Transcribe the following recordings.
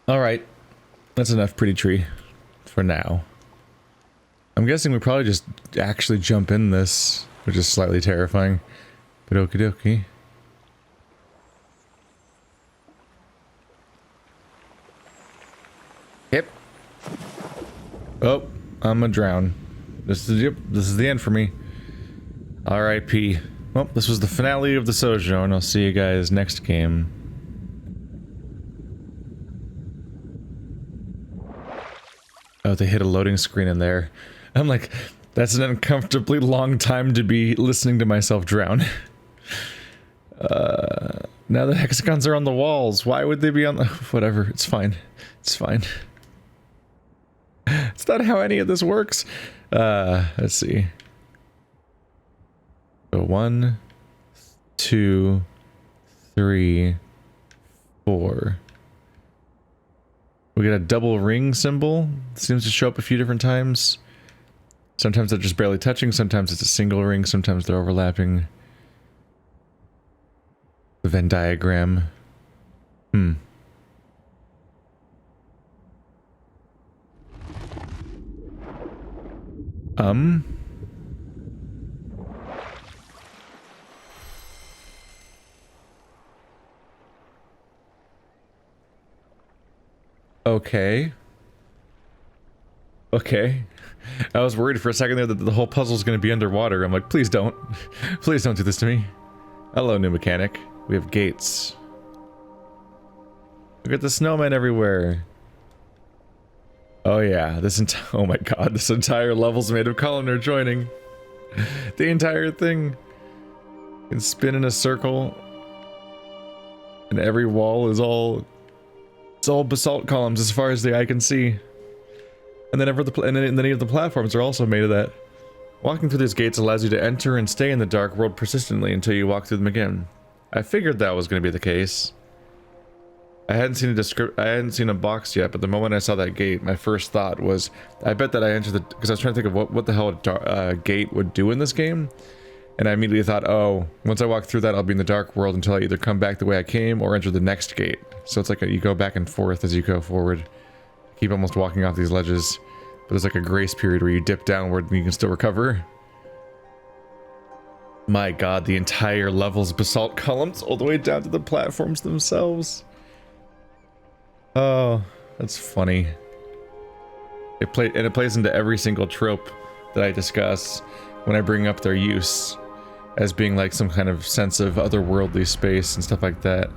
Alright. That's enough pretty tree. For now. I'm guessing we probably just actually jump in this, which is slightly terrifying. But okie dokie. Yep. Oh, I'm gonna drown. This is the end for me. R.I.P. Well, this was the finale of the Sojourn. I'll see you guys next game. Oh, they hit a loading screen in there. I'm like, that's an uncomfortably long time to be listening to myself drown. Now the hexagons are on the walls. Why would they be on the... Whatever, it's fine. It's fine. It's not how any of this works. Let's see. So 1, 2, 3, 4. We get a double ring symbol. It seems to show up a few different times. Sometimes they're just barely touching, sometimes it's a single ring, sometimes they're overlapping. The Venn diagram. Okay. Okay. I was worried for a second there that the whole puzzle's gonna be underwater. I'm like, please don't. Please don't do this to me. Hello, new mechanic. We have gates. Look at the snowmen everywhere. Oh yeah, oh my god, this entire level's made of columnar joining. The entire thing. You can spin in a circle. And every wall is all... It's all basalt columns as far as the eye can see. And then any of the platforms are also made of that. Walking through these gates allows you to enter and stay in the dark world persistently until you walk through them again. I figured that was going to be the case. I hadn't seen a box yet, but the moment I saw that gate, my first thought was, I bet that I entered the... Because I was trying to think of what the hell a gate would do in this game. And I immediately thought, oh, once I walk through that, I'll be in the dark world until I either come back the way I came or enter the next gate. So it's like you go back and forth as you go forward. Keep almost walking off these ledges. But there's like a grace period where you dip downward and you can still recover. My god, the entire level's basalt columns all the way down to the platforms themselves. Oh, that's funny. It plays into every single trope that I discuss when I bring up their use as being like some kind of sense of otherworldly space and stuff like that.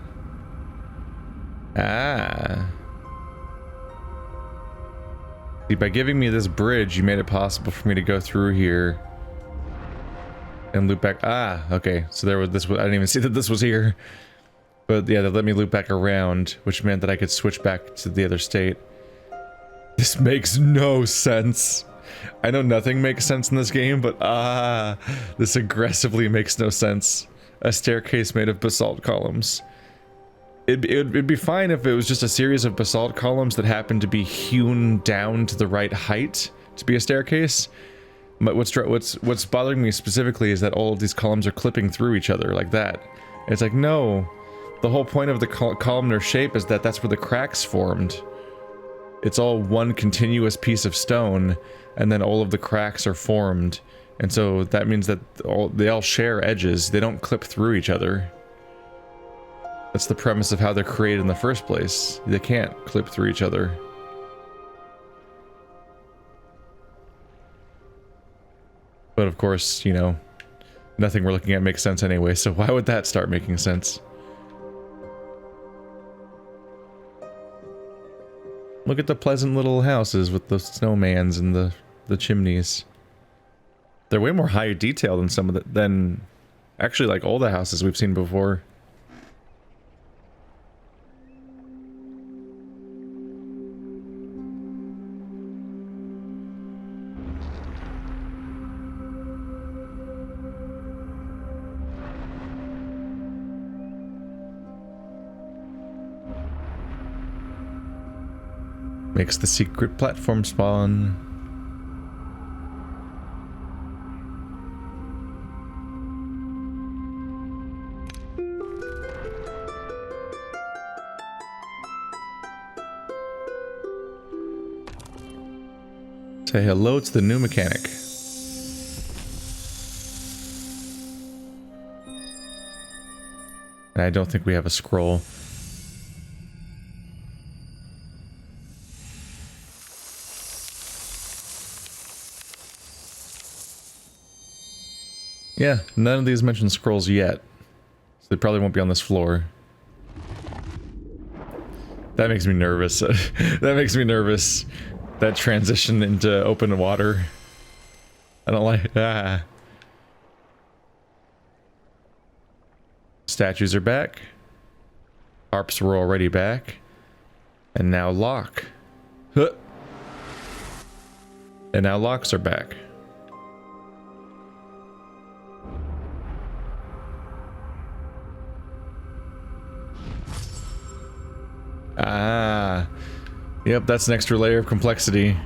Ah. See, by giving me this bridge, you made it possible for me to go through here and loop back. Ah, okay. So there was this. I didn't even see that this was here. But yeah, they let me loop back around, which meant that I could switch back to the other state. This makes no sense. I know nothing makes sense in this game, but this aggressively makes no sense. A staircase made of basalt columns. It'd be fine if it was just a series of basalt columns that happened to be hewn down to the right height to be a staircase. But what's bothering me specifically is that all of these columns are clipping through each other like that. It's like, no. The whole point of the columnar shape is that that's where the cracks formed. It's all one continuous piece of stone, and then all of the cracks are formed. And so that means that they all share edges. They don't clip through each other. That's the premise of how they're created in the first place. They can't clip through each other. But of course, you know, nothing we're looking at makes sense anyway, so why would that start making sense? Look at the pleasant little houses with the snowmans and the chimneys. They're way more high detail than some of the... than actually like all the houses we've seen before. Makes the secret platform spawn. Say hello to the new mechanic. I don't think we have a scroll. Yeah, none of these mention scrolls yet. So they probably won't be on this floor. That makes me nervous. That makes me nervous. That transition into open water. I don't like... Ah. Statues are back. Harps were already back. And now lock. Huh. And now locks are back. Ah. Yep, that's an extra layer of complexity.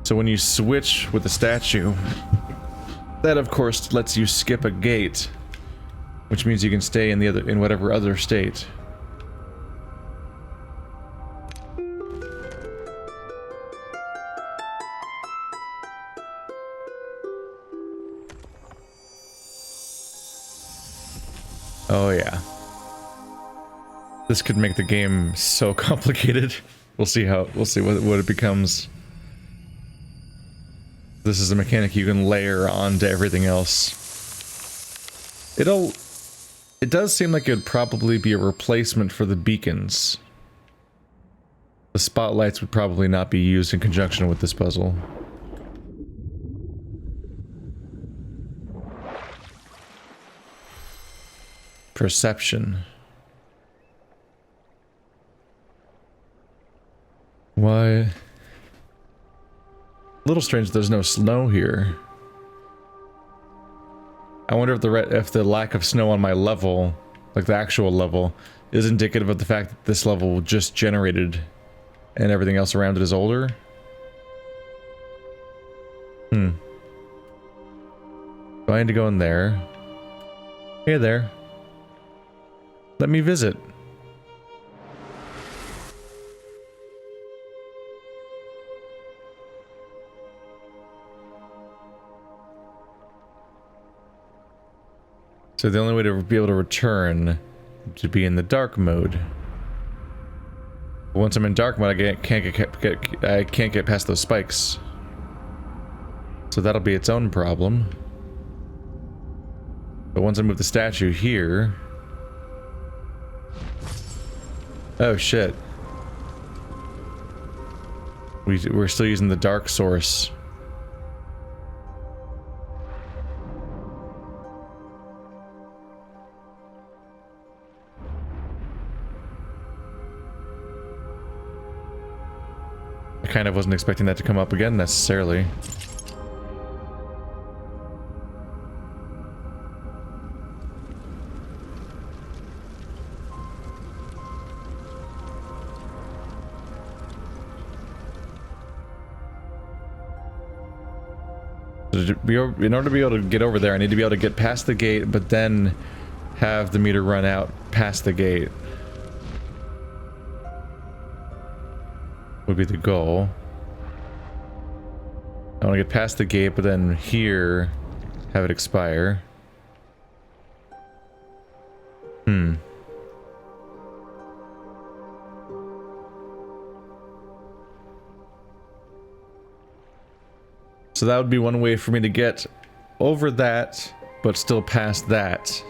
So when you switch with the statue, that of course lets you skip a gate, which means you can stay in the other, in whatever other state. Oh yeah. This could make the game so complicated. We'll see what it becomes. This is a mechanic you can layer onto everything else. It does seem like it would probably be a replacement for the beacons. The spotlights would probably not be used in conjunction with this puzzle. Perception. Why? A little strange there's no snow here. I wonder if the lack of snow on my level, like the actual level, is indicative of the fact that this level just generated and everything else around it is older. Do I need to go in there? Hey there. Let me visit. So the only way to be able to return to be in the dark mode. But once I'm in dark mode, I can't get past those spikes. So that'll be its own problem. But once I move the statue here... Oh shit. We're still using the dark source. I kind of wasn't expecting that to come up again necessarily. In order to be able to get over there, I need to be able to get past the gate, but then have the meter run out past the gate. Would be the goal. I want to get past the gate, but then here, have it expire. So that would be one way for me to get over that, but still past that.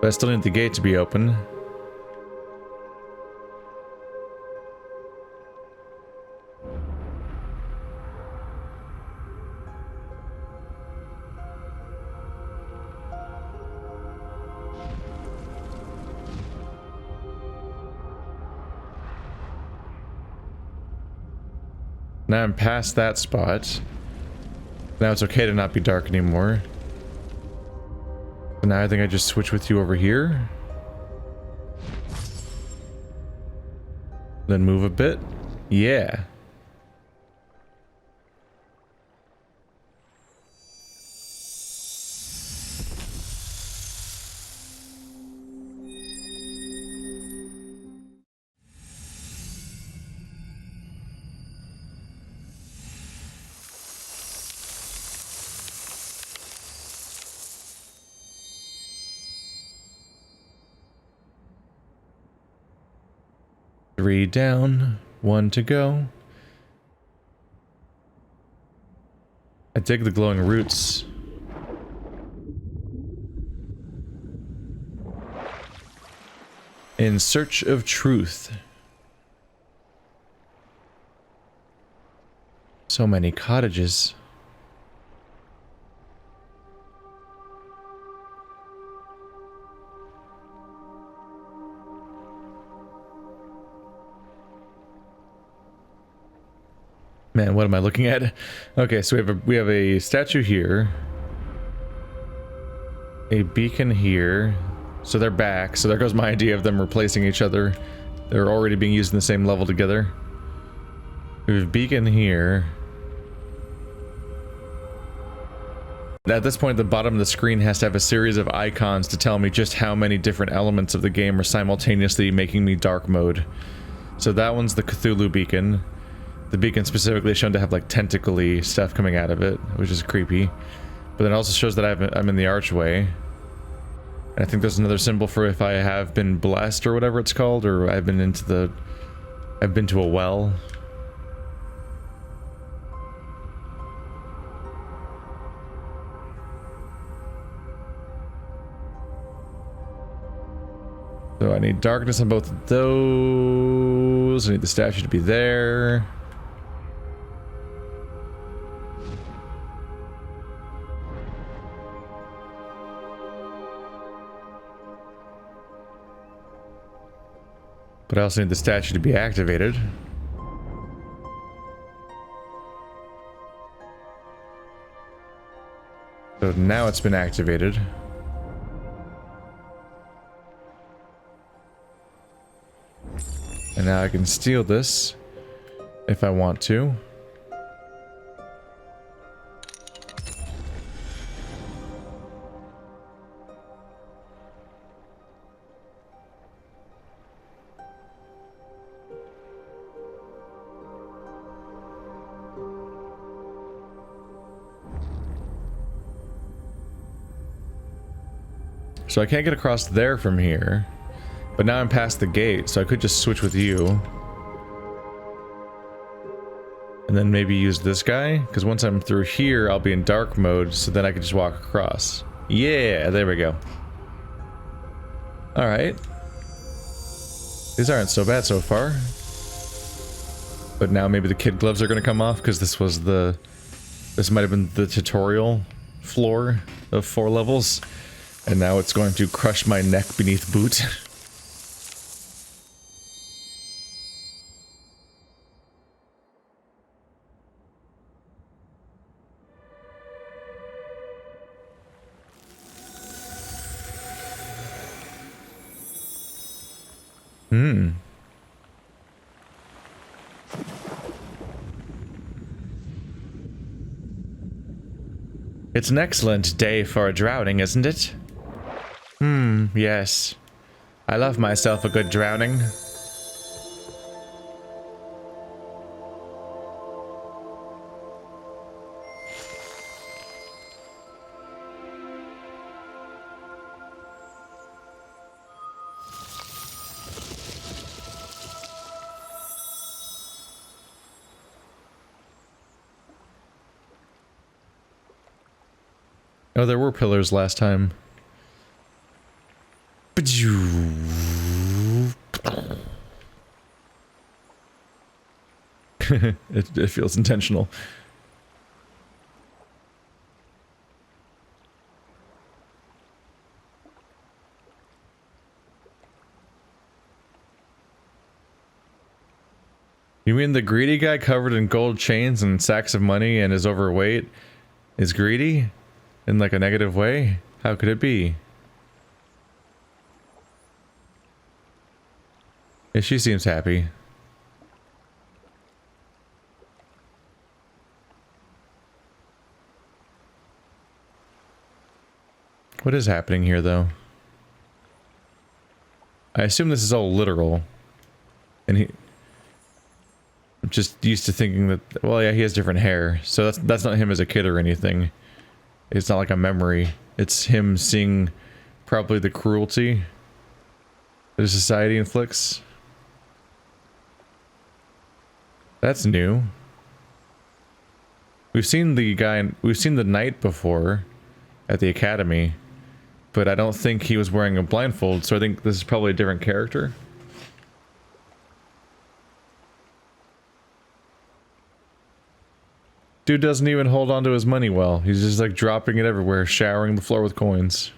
But I still need the gate to be open. Now I'm past that spot. Now it's okay to not be dark anymore. So now I think I just switch with you over here. Then move a bit. Yeah. 3 down, 1 to go. I dig the glowing roots. In search of truth. So many cottages. Man, what am I looking at? Okay, so we have a statue here. A beacon here. So they're back. So there goes my idea of them replacing each other. They're already being used in the same level together. We have a beacon here. At this point, the bottom of the screen has to have a series of icons to tell me just how many different elements of the game are simultaneously making me dark mode. So that one's the Cthulhu beacon. The beacon specifically is shown to have like tentacly stuff coming out of it, which is creepy. But it also shows that I'm in the archway. And I think there's another symbol for if I have been blessed or whatever it's called, or I've been to a well. So I need darkness on both of those. I need the statue to be there. But I also need the statue to be activated. So now it's been activated. And now I can steal this if I want to. So I can't get across there from here. But now I'm past the gate, so I could just switch with you. And then maybe use this guy, because once I'm through here, I'll be in dark mode, so then I can just walk across. Yeah, there we go. Alright. These aren't so bad so far. But now maybe the kid gloves are going to come off, because this might have been the tutorial floor of 4 levels. And now it's going to crush my neck beneath boot. It's an excellent day for a drowning, isn't it? Yes. I love myself a good drowning. Oh, there were pillars last time. It feels intentional. You mean the greedy guy covered in gold chains and sacks of money and is overweight is greedy? In like a negative way? How could it be? Yeah, she seems happy. What is happening here, though? I assume this is all literal. And I'm just used to thinking that, well, yeah, he has different hair. So that's not him as a kid or anything. It's not like a memory. It's him seeing probably the cruelty that society inflicts. That's new. We've seen the knight before at the academy, but I don't think he was wearing a blindfold, so I think this is probably a different character. Dude doesn't even hold on to his money well. He's just like dropping it everywhere, showering the floor with coins.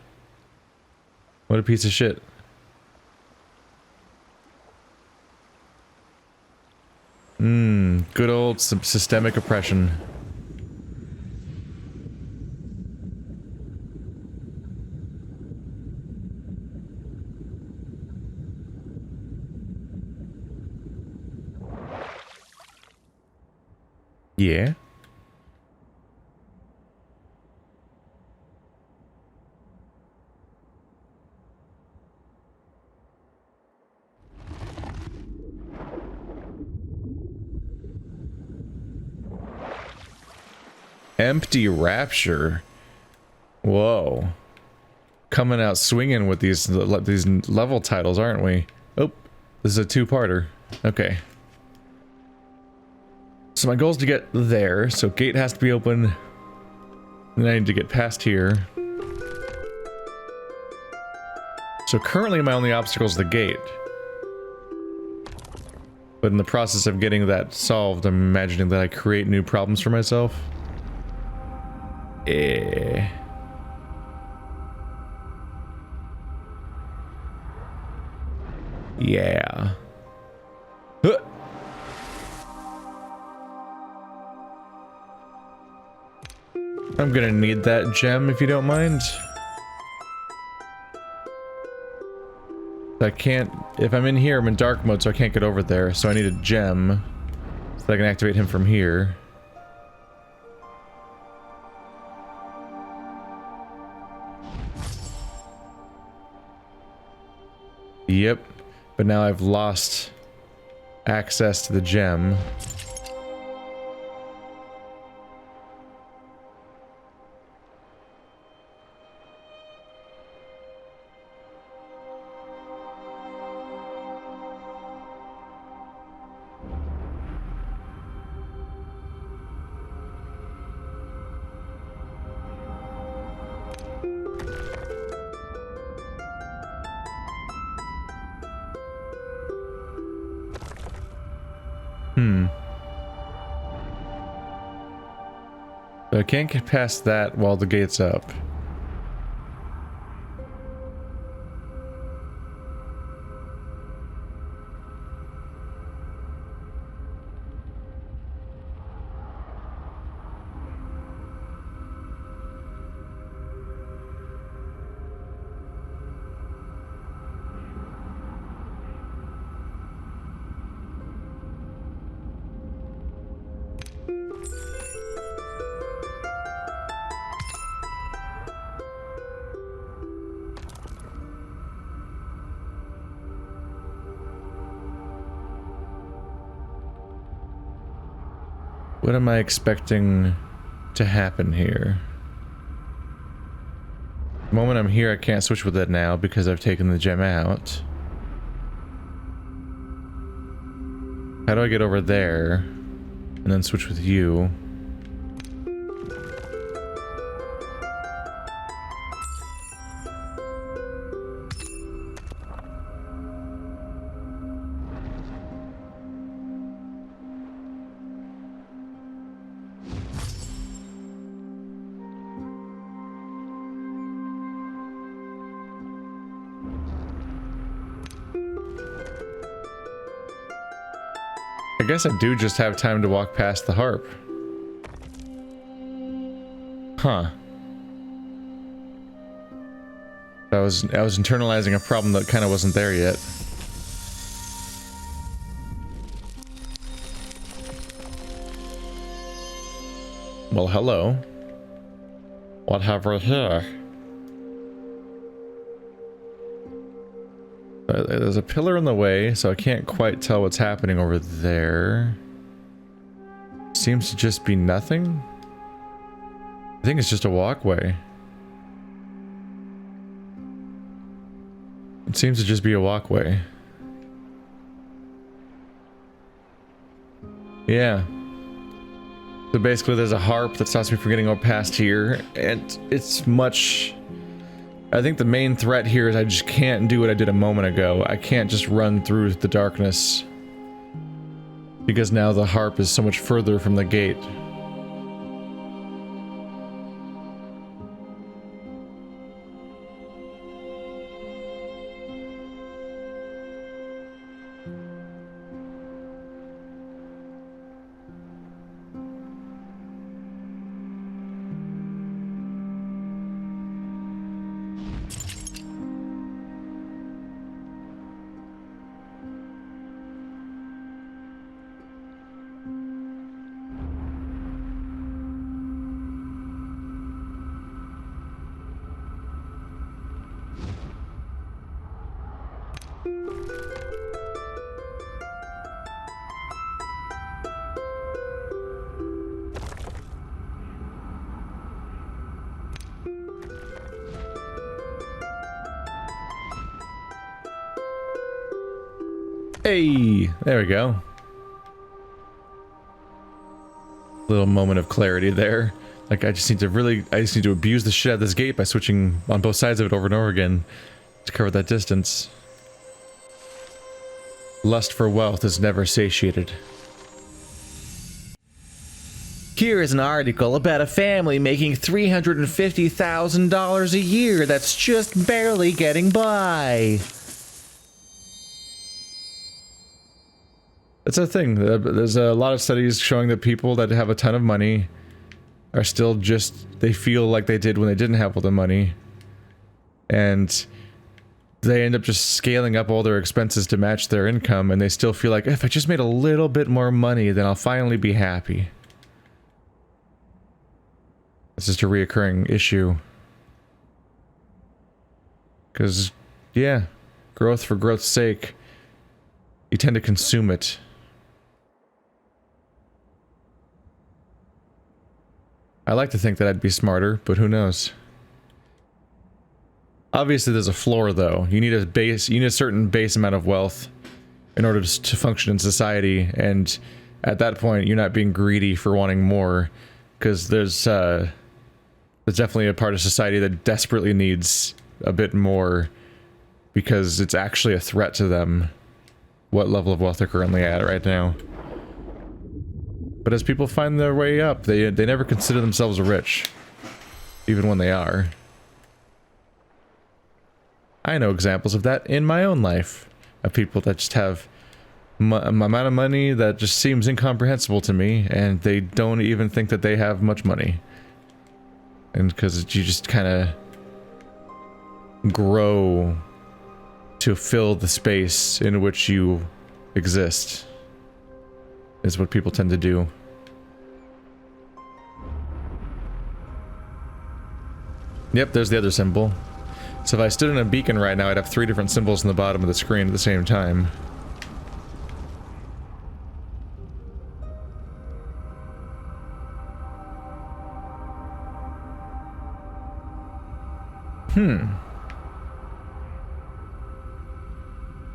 What a piece of shit. Good old systemic oppression. Yeah. Empty Rapture. Whoa. Coming out swinging with these level titles, aren't we? Oh, this is a two-parter. Okay. So my goal is to get there, so gate has to be open. And I need to get past here. So currently my only obstacle is the gate. But in the process of getting that solved, I'm imagining that I create new problems for myself. Yeah. Huh. I'm gonna need that gem if you don't mind. I can't, if I'm in here, I'm in dark mode, so I can't get over there, so I need a gem so that I can activate him from here. Yep, but now I've lost access to the gem. So I can't get past that while the gate's up. What am I expecting to happen here? The moment I'm here, I can't switch with it now because I've taken the gem out. How do I get over there and then switch with you? I guess I do just have time to walk past the harp. Huh. I was internalizing a problem that kind of wasn't there yet. Well, hello. What have we here? There's a pillar in the way, so I can't quite tell what's happening over there. Seems to just be nothing. I think it's just a walkway. It seems to just be a walkway. Yeah. So basically there's a harp that stops me from getting past here, and it's much... I think the main threat here is I just can't do what I did a moment ago. I can't just run through the darkness. Because now the harp is so much further from the gate. Hey, there we go. Little moment of clarity there. Like, I just need to abuse the shit out of this gate by switching on both sides of it over and over again to cover that distance. Lust for wealth is never satiated. Here is an article about a family making $350,000 a year that's just barely getting by. That's a thing. There's a lot of studies showing that people that have a ton of money are still just, they feel like they did when they didn't have all the money. And they end up just scaling up all their expenses to match their income, and they still feel like, if I just made a little bit more money, then I'll finally be happy. It's just a reoccurring issue. Because, yeah, growth for growth's sake, you tend to consume it. I like to think that I'd be smarter, but who knows? Obviously there's a floor though. You need a certain base amount of wealth in order to function in society, and at that point you're not being greedy for wanting more, because there's definitely a part of society that desperately needs a bit more because it's actually a threat to them what level of wealth they're currently at right now. But as people find their way up, they never consider themselves rich, even when they are. I know examples of that in my own life, of people that just have an amount of money that just seems incomprehensible to me, and they don't even think that they have much money. And because you just kind of grow to fill the space in which you exist, is what people tend to do. Yep, there's the other symbol. So if I stood in a beacon right now, I'd have 3 different symbols in the bottom of the screen at the same time.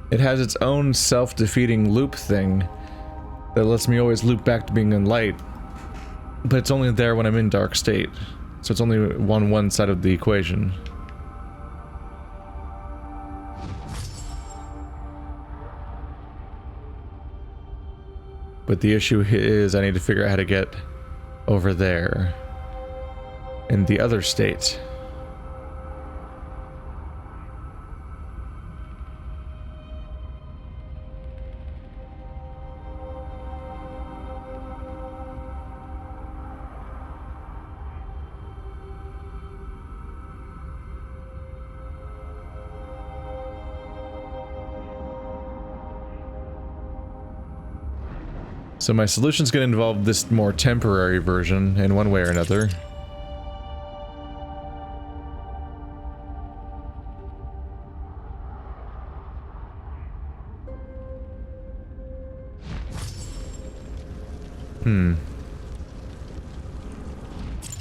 It has its own self-defeating loop thing that lets me always loop back to being in light, but it's only there when I'm in dark state, so it's only on one side of the equation. But the issue is I need to figure out how to get over there in the other state. So my solution's going to involve this more temporary version in one way or another.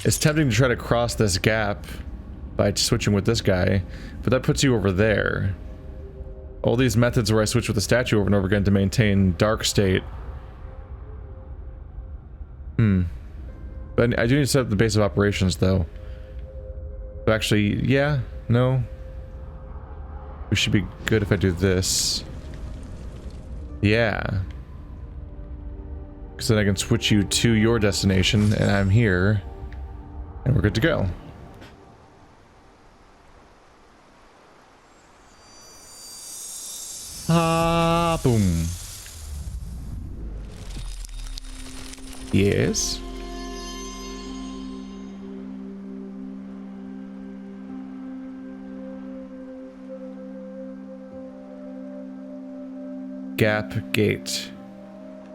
It's tempting to try to cross this gap by switching with this guy, but that puts you over there. All these methods where I switch with the statue over and over again to maintain dark state But I do need to set up the base of operations, though. So actually, yeah, no. We should be good if I do this. Yeah. Because then I can switch you to your destination, and I'm here. And we're good to go. Ah, boom. Yes. Gap gate.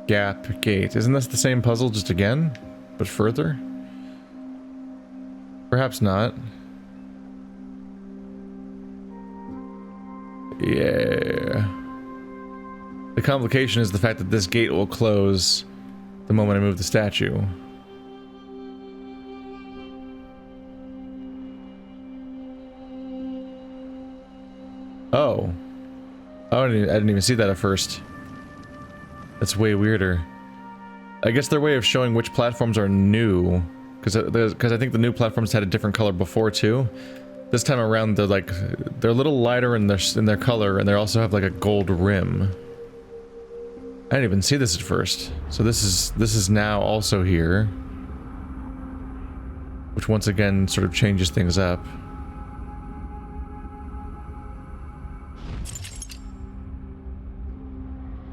Gap gate. Isn't this the same puzzle just again? But further? Perhaps not. Yeah. The complication is the fact that this gate will close the moment I move the statue. Oh. I didn't even see that at first. That's way weirder. I guess their way of showing which platforms are new, because I think the new platforms had a different color before too. This time around, they're a little lighter in their color, and they also have like a gold rim. I didn't even see this at first. So this is now also here, which once again sort of changes things up.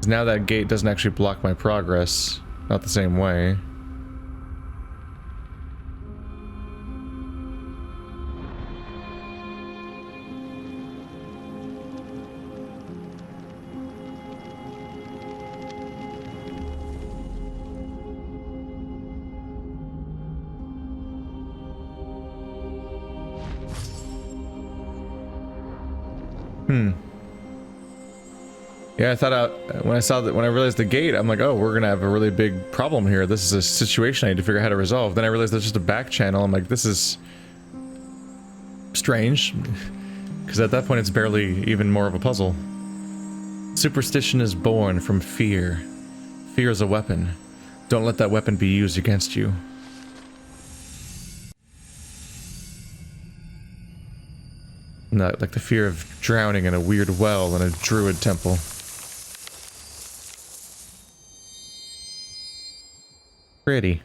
Now that gate doesn't actually block my progress, not the same way. Yeah, I thought when I realized the gate, I'm like, oh, we're gonna have a really big problem here. This is a situation I need to figure out how to resolve. Then I realized there's just a back channel. I'm like, this is strange, because at that point it's barely even more of a puzzle. Superstition is born from fear. Fear is a weapon. Don't let that weapon be used against you. Not like the fear of drowning in a weird well in a druid temple. Pretty.